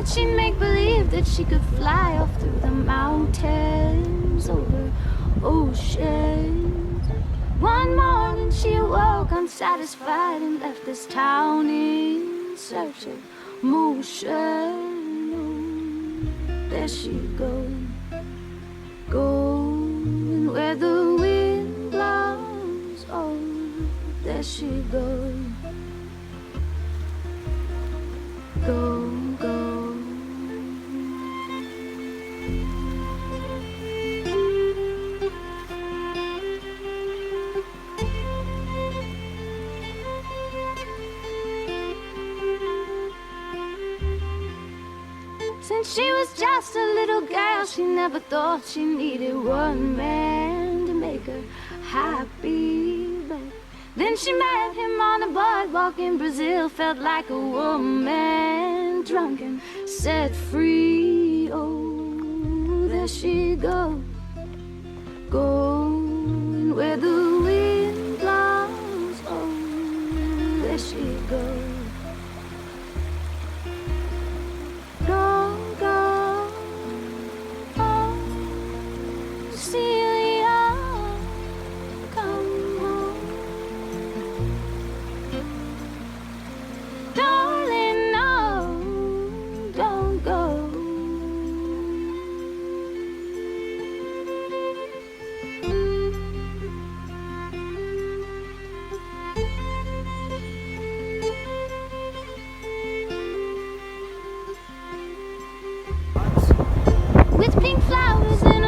night she'd make believe that she could fly off through the mountains, over oceans. One morning she awoke unsatisfied and left this town in search of motion. There she goes, going where the wind blows. Oh, there she goes, go, go. Since she was just a little girl, she never thought she needed one man to make her happy. But then she met him on a boardwalk in Brazil, felt like a woman, drunk and set free. Oh, there she goes, going where the wind blows. Oh, there she goes. With pink flowers and